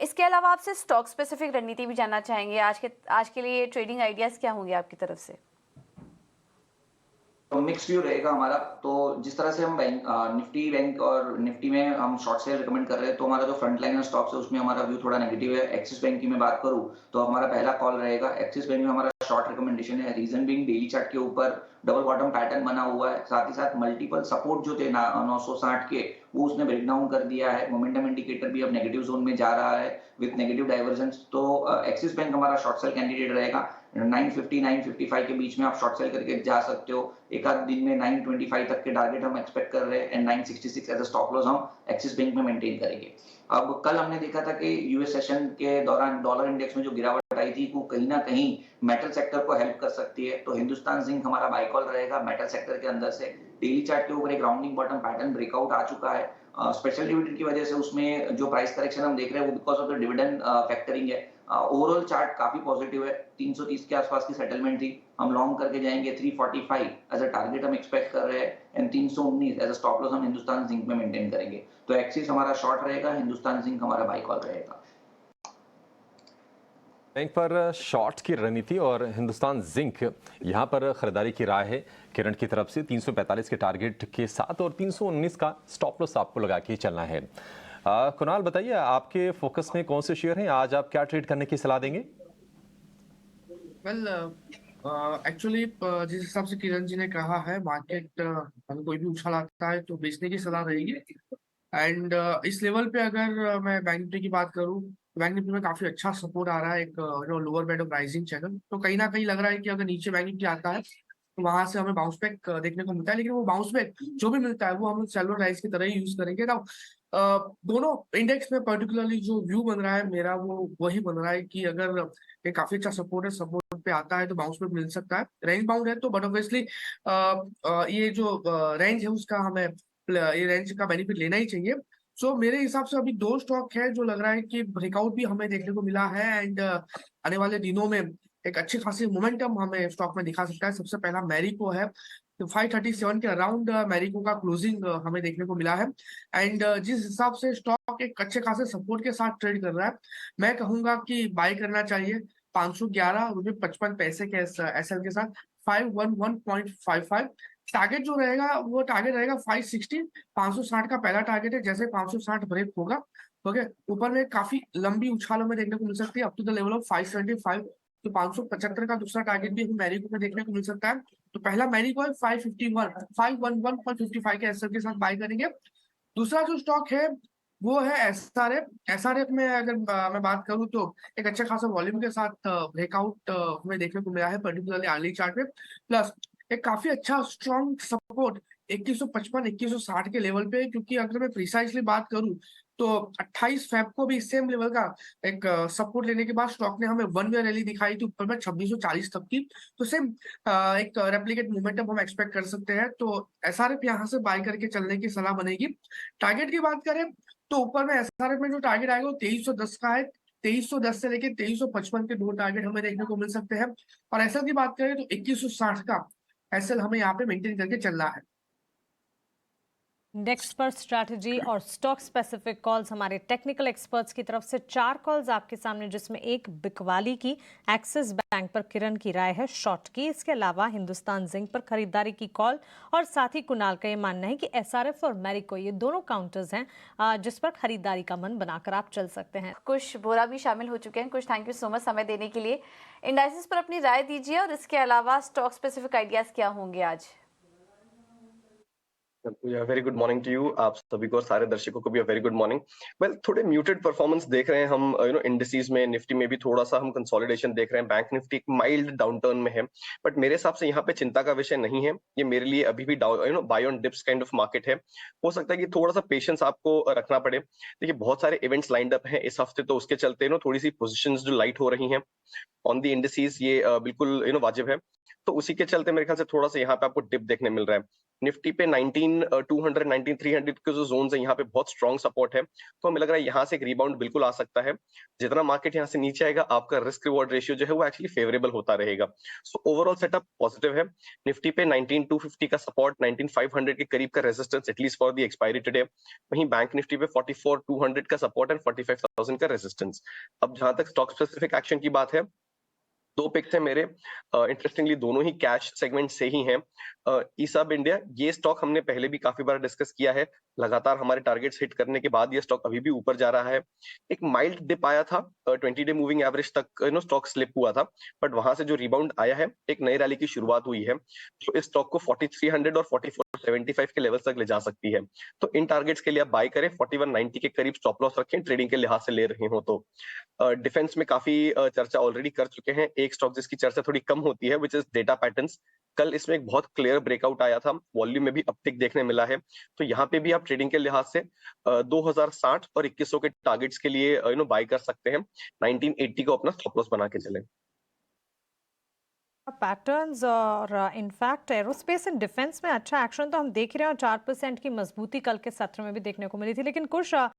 इसके अलावा आपसे स्टॉक स्पेसिफिक रणनीति भी जानना चाहेंगे। आज के लिए ट्रेडिंग आइडियाज क्या होंगे आपकी तरफ से? तो मिक्स व्यू रहेगा हमारा। तो जिस तरह से हम निफ्टी बैंक और निफ्टी में हम शॉर्ट सेल रिकमेंड कर रहे हैं, तो हमारा जो फ्रंट लाइनर स्टॉक्स है उसमें हमारा व्यू थोड़ा नेगेटिव है। एक्सिस बैंक की मैं बात करूं तो हमारा पहला कॉल रहेगा एक्सिस बैंक में। हमारा शॉर्ट रिकमेंडेशन है, रीजन बीइंग डेली चार्ट के ऊपर डबल बॉटम पैटर्न बना हुआ है। साथ ही साथ मल्टीपल सपोर्ट जो थे 960 के, वो उसने ब्रेक डाउन कर दिया है। मोमेंटम इंडिकेटर भी अब नेगेटिव जोन में जा रहा है विद नेगेटिव डाइवर्जेंस। तो एक्सिस बैंक हमारा शॉर्ट सेल कैंडिडेट रहेगा। 950 955 के बीच में आप शॉर्ट सेल करके जा सकते हो। एक आध दिन में 925 तक के टारगेट हम एक्सपेक्ट कर रहे हैं and 966 as a stop loss हम एक्सिस बैंक में मेंटेन करेंगे। अब कल हमने देखा था कि यूएस सेशन के दौरान डॉलर इंडेक्स में जो गिरावट आई थी, वो कहीं ना कहीं मेटल सेक्टर को हेल्प कर सकती है। तो हिंदुस्तान जिंक हमारा बाय कॉल रहेगा मेटल सेक्टर के अंदर से। डेली चार्ट के ऊपर एक राउंडिंग बॉटम पैटर्न ब्रेकआउट आ चुका है। स्पेशल डिविडेंड की वजह से उसमें जो प्राइस करेक्शन हम देख रहे हैं वो because of the dividend factoring है। ओवरऑल चार्ट काफी पॉजिटिव है। 330 के आसपास की सेटलमेंट थी। हम लॉन्ग करके जाएंगे 345 एज अ टारगेट हम एक्सपेक्ट कर रहे हैं and 319 as a stop loss हम हिंदुस्तान जिंक में मेंटेन करेंगे। तो एक्सिस हमारा शॉर्ट रहेगा, हिंदुस्तान जिंक हमारा बाय कॉल रहेगा। बैंक पर शॉर्ट की रणनीति और हिंदुस्तान जिंक यहां पर खरीदारी की राय है किरण की तरफ से। 345 के टारगेट के साथ और 319 का स्टॉप लॉस आपको लगा के चलना है। कुणाल बताइए, आपके फोकस में कौन से शेयर हैं? आज आप क्या ट्रेड करने की सलाह देंगे? वेल एक्चुअली जिस हिसाब से किरण जी ने कहा है, मार्केट अगर कोई भी उछाल आता है तो बेचने की सलाह रहेगी। एंड इस लेवल पे अगर मैं बैंक निफ्टी की बात करूं, बैंक निफ्टी में काफी अच्छा सपोर्ट आ रहा है, एक जो lower band of rising channel. तो कहीं ना कहीं लग रहा है कि अगर नीचे बैंक निफ्टी आता है तो वहां से हमें बाउंस बैक देखने को मिलता है। लेकिन वो बाउंस बैक जो भी मिलता है वो हम शैलो राइज की तरह ही यूज करेंगे ना। दोनों इंडेक्स में पर्टिकुलरली जो व्यू बन रहा है मेरा, वो वही बन रहा है कि अगर ये काफी अच्छा सपोर्ट है, सपोर्ट पे आता है तो बाउंस बैक मिल सकता है। रेंज बाउंड है तो बट ऑब्वियसली ये जो रेंज है उसका हमें ये रेंज का बेनिफिट लेना ही चाहिए। सो मेरे हिसाब से अभी दो स्टॉक है जो लग रहा है कि ब्रेकआउट भी हमें देखने को मिला है एंड आने वाले दिनों में एक अच्छी खासी मोमेंटम हमें स्टॉक में दिखा सकता है। सबसे पहला मैरिको है। तो 537 के अराउंड मैरिको का क्लोजिंग हमें देखने को मिला है। एंड जिस हिसाब से स्टॉक एक अच्छे खासे सपोर्ट के साथ ट्रेड कर रहा है, मैं कहूंगा कि बाय करना चाहिए 511 रुपये 55 पैसे के एसएल के साथ। 511.55 टारगेट जो रहेगा वो टारगेट रहेगा 560। 560 का पहला टारगेट है। जैसे 560 ब्रेक होगा, ओके, ऊपर में काफी लंबी उछाल हमें देखने को मिल सकती है up to the level of 575। तो 575 का दूसरा टारगेट भी हमें मैरिको में देखने को मिल सकता है। तो पहला मैरिको है 511.55 के एसएल के साथ बाय करेंगे। दूसरा जो स्टॉक है वो है एसआरएफ। एसआरएफ में अगर मैं बात करूं तो एक अच्छा खासा वॉल्यूम के साथ ब्रेकआउट हमें देखने को मिला है, पर्टिकुलरली अर्ली चार्ट में। प्लस एक काफी अच्छा स्ट्रॉन्ग सपोर्ट 2155 2160 के लेवल पे। क्योंकि अगर मैं प्रिसाइसली बात करूं तो 28 फेब को भी सेम लेवल का एक सपोर्ट लेने के बाद स्टॉक ने हमें वन वे रैली दिखाई थी ऊपर में 2640 तक की। तो सेम एक रेप्लिकेट मोमेंटम हम एक्सपेक्ट कर सकते हैं। तो एसआरएफ यहाँ से बाय करके चलने की सलाह बनेगी। टारगेट की बात करें तो ऊपर में एसआरएफ में जो टारगेट आएगा वो 2310 का है। 2310 से लेके 2355 के दो टारगेट हमें देखने को मिल सकते हैं। और एसएल की बात करें तो 2160 का एसएल हमें यहाँ पे मेंटेन करके चलना है। इंडेक्स पर स्ट्रैटेजी और स्टॉक स्पेसिफिक कॉल्स हमारे टेक्निकल एक्सपर्ट्स की तरफ से 4 कॉल्स आपके सामने, जिसमें एक बिकवाली की एक्सिस बैंक पर किरण की राय है शॉर्ट की। इसके अलावा हिंदुस्तान जिंक पर खरीदारी की कॉल और साथ ही कुणाल का ये मानना है कि एसआरएफ और मैरिको ये दोनों काउंटर्स हैं जिस पर खरीदारी का मन बनाकर आप चल सकते हैं। कुछ बोरा भी शामिल हो चुके हैं। कुछ थैंक यू सो मच समय देने के लिए। इंडाइसिस पर अपनी राय दीजिए और इसके अलावा स्टॉक स्पेसिफिक आइडियाज क्या होंगे आज? Very good morning to you. आप सभी को, सारे दर्शकों को भी वेरी गुड मॉर्निंग। वेल, थोड़े म्यूटेड परफॉर्मेंस देख रहे हैं हम इंडिसेस में। निफ्टी में भी थोड़ा सा हम कंसोलिडेशन देख रहे हैं। बैंक निफ्टी एक माइल्ड डाउनटर्न में है, बट मेरे हिसाब से यहाँ पे चिंता का विषय नहीं है। ये मेरे लिए अभी भी buy on dips kind of market है। हो सकता है कि थोड़ा सा पेशेंस आपको रखना पड़े। देखिए, बहुत सारे इवेंट्स लाइंड अप हैं इस हफ्ते, तो उसके चलते थोड़ी सी पोजिशन जो लाइट हो रही है ऑन द इंडिसेस, ये बिल्कुल वाजिब है। तो उसी के चलते मेरे ख्याल से थोड़ा सा यहाँ पे आपको डिप देखने मिल रहा है। निफ्टी पे 19,200 19,300 के जो जोन है यहाँ पे बहुत स्ट्रॉन्ग सपोर्ट है, तो हमें लग रहा है यहाँ से एक रिबाउंड बिल्कुल आ सकता है। जितना मार्केट यहाँ से नीचे आएगा आपका रिस्क रिवॉर्ड रेशियो जो है वो एक्चुअली फेवरेबल होता रहेगा। सो ओवरऑल सेटअप पॉजिटिव है। निफ्टी पे 19,250 का सपोर्ट, 19,500 के करीब का resistance at least for the expiry today. वहीं बैंक निफ्टी पे 44,200 का सपोर्ट एंड 45,000 का रेजिस्टेंस। अब जहां तक स्टॉक स्पेसिफिक एक्शन की बात है, दो पिक्स है मेरे, इंटरेस्टिंगली दोनों ही कैश सेगमेंट से ही हैं। ईसाब इंडिया, ये स्टॉक हमने पहले भी काफी बार डिस्कस किया है, लगातार हमारे टारगेट्स हिट करने के बाद ये स्टॉक अभी भी ऊपर जा रहा है। एक माइल्ड डिप आया था, 20 डे मूविंग एवरेज तक स्टॉक स्लिप हुआ था, बट वहां से जो रिबाउंड आया है, एक नई रैली की शुरुआत हुई है, तो इस स्टॉक को 4300 और 4475 के लेवल तक ले जा सकती है। तो इन टारगेट्स के लिए आप बाय करें, 4190 के करीब स्टॉप लॉस रखें ट्रेडिंग के लिहाज से ले रहे हो तो। डिफेंस में काफी चर्चा ऑलरेडी कर चुके हैं। एक स्टॉक जिसकी चर्चा थोड़ी कम होती है विच इज डेटा पैटर्न्स। कल इसमें एक बहुत क्लियर ब्रेकआउट आया था, वॉल्यूम में भी अपटिक देखने मिला है, तो यहाँ पे भी आप ट्रेडिंग के लिहाज से 2060 और 2100 के टारगेट्स के लिए बाय कर सकते हैं। 1980 को अपना स्टॉप लॉस बना के चलें। पैटर्न्स और इनफैक्ट एरोस्पेस एंड डिफेंस में अच्छा एक्शन तो हम देख रहे हैं और 4% की मजबूती कल के सत्र में भी देखने को मिली थी, लेकिन कुछ